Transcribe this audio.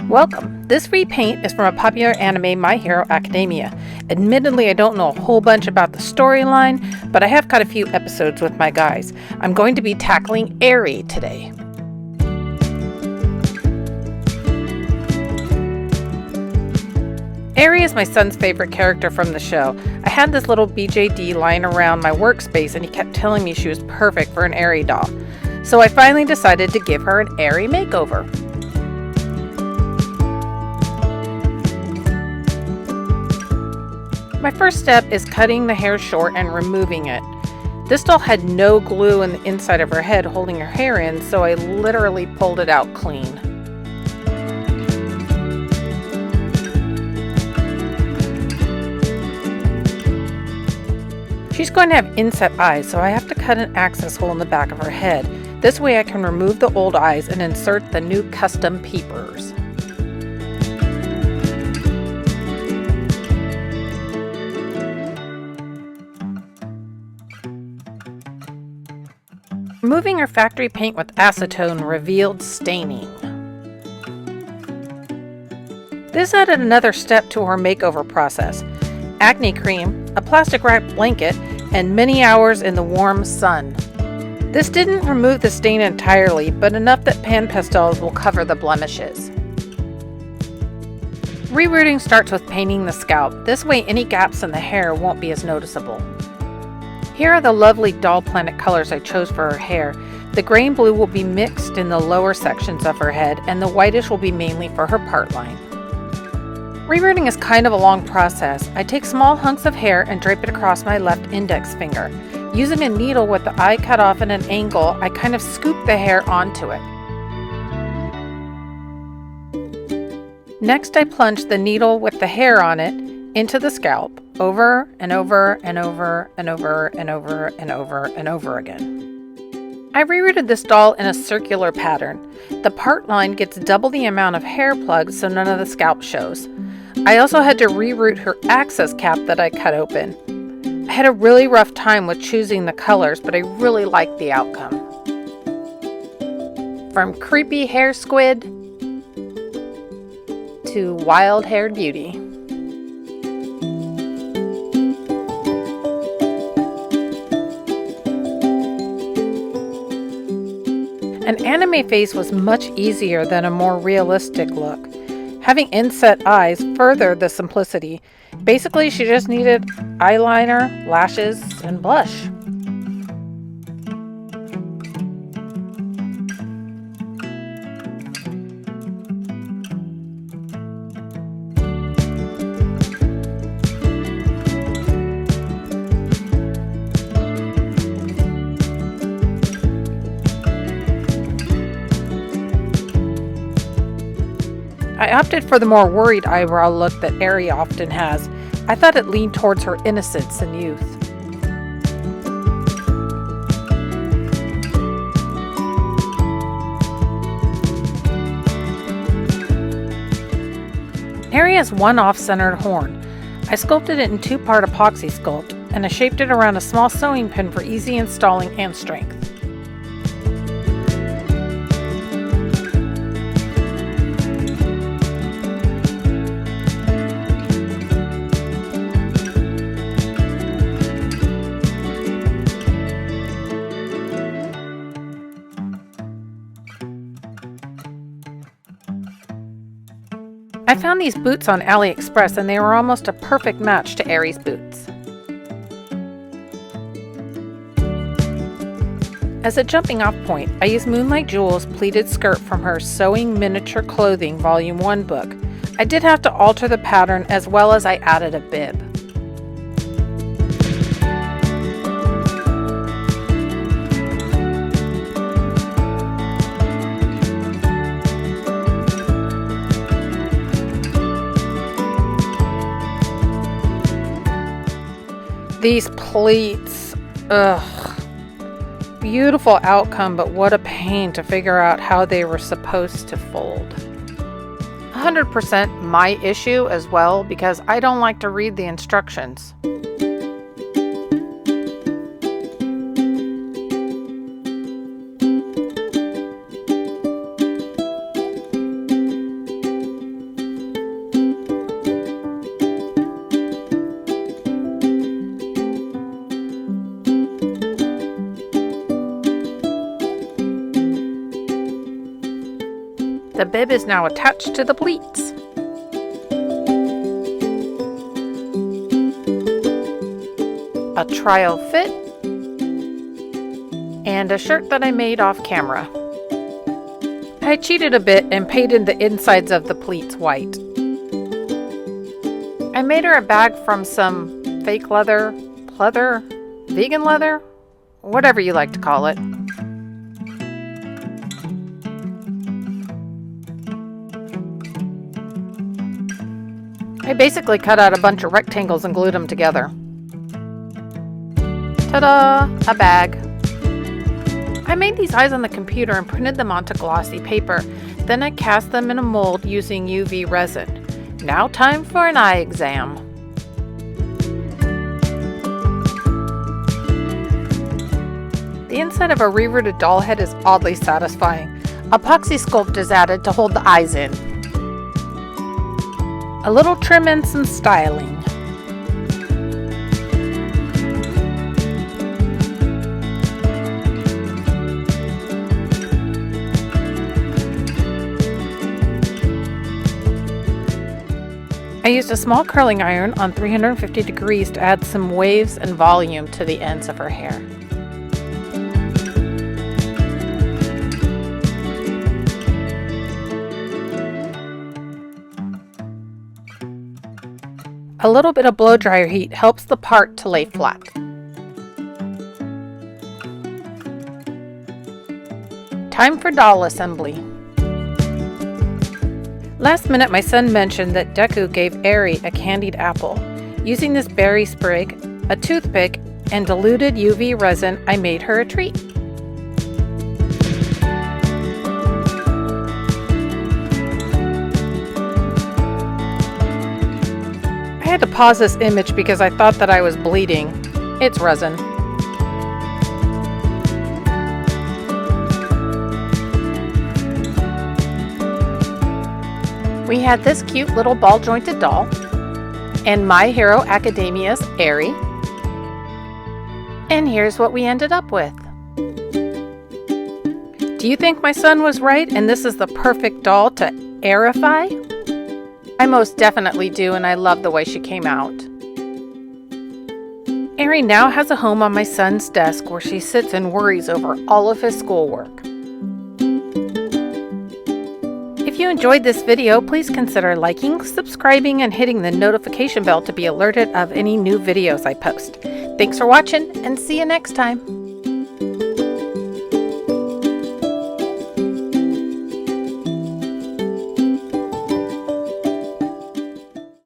Welcome! This repaint is from a popular anime, My Hero Academia. Admittedly, I don't know a whole bunch about the storyline, but I have got a few episodes with my guys. I'm going to be tackling Eri today. Eri is my son's favorite character from the show. I had this little BJD lying around my workspace and he kept telling me she was perfect for an Eri doll. So I finally decided to give her an Eri makeover. My first step is cutting the hair short and removing it. This doll had no glue in the inside of her head holding her hair in, so I literally pulled it out clean. She's going to have inset eyes, so I have to cut an access hole in the back of her head. This way I can remove the old eyes and insert the new custom peepers. Removing her factory paint with acetone revealed staining. This added another step to her makeover process. Acne cream, a plastic wrapped blanket, and many hours in the warm sun. This didn't remove the stain entirely, but enough that pan pastels will cover the blemishes. Rerooting starts with painting the scalp. This way any gaps in the hair won't be as noticeable. Here are the lovely Doll Planet colors I chose for her hair. The gray and blue will be mixed in the lower sections of her head, and the whitish will be mainly for her part line. Rerooting is kind of a long process. I take small hunks of hair and drape it across my left index finger. Using a needle with the eye cut off at an angle, I kind of scoop the hair onto it. Next, I plunge the needle with the hair on it into the scalp, over and over and over and over and over and over and over again. I rerooted this doll in a circular pattern. The part line gets double the amount of hair plugs so none of the scalp shows. I also had to reroot her access cap that I cut open. I had a really rough time with choosing the colors, but I really liked the outcome. From creepy hair squid to wild-haired beauty. An anime face was much easier than a more realistic look. Having inset eyes furthered the simplicity. Basically, she just needed eyeliner, lashes, and blush. I opted for the more worried eyebrow look that Eri often has. I thought it leaned towards her innocence and youth. Eri has one off-centered horn. I sculpted it in two-part epoxy sculpt, and I shaped it around a small sewing pin for easy installing and strength. I found these boots on AliExpress and they were almost a perfect match to Eri's boots. As a jumping off point, I used Moonlight Jewel's pleated skirt from her Sewing Miniature Clothing Volume 1 book. I did have to alter the pattern as well as I added a bib. These pleats, ugh. Beautiful outcome, but what a pain to figure out how they were supposed to fold. 100% my issue as well, because I don't like to read the instructions. The bib is now attached to the pleats. A trial fit, and a shirt that I made off camera. I cheated a bit and painted the insides of the pleats white. I made her a bag from some fake leather, vegan leather, whatever you like to call it. I basically cut out a bunch of rectangles and glued them together. Ta-da! A bag. I made these eyes on the computer and printed them onto glossy paper. Then I cast them in a mold using UV resin. Now time for an eye exam. The inside of a reverted doll head is oddly satisfying. Epoxy sculpt is added to hold the eyes in. A little trim and some styling. I used a small curling iron on 350 degrees to add some waves and volume to the ends of her hair. A little bit of blow dryer heat helps the part to lay flat. Time for doll assembly. Last minute, my son mentioned that Deku gave Eri a candied apple. Using this berry sprig, a toothpick, and diluted UV resin, I made her a treat. I had to pause this image because I thought that I was bleeding. It's resin. We had this cute little ball-jointed doll, and My Hero Academia's Eri. And here's what we ended up with. Do you think my son was right and this is the perfect doll to Erify? I most definitely do, and I love the way she came out. Eri now has a home on my son's desk where she sits and worries over all of his schoolwork. If you enjoyed this video, please consider liking, subscribing, and hitting the notification bell to be alerted of any new videos I post. Thanks for watching, and see you next time.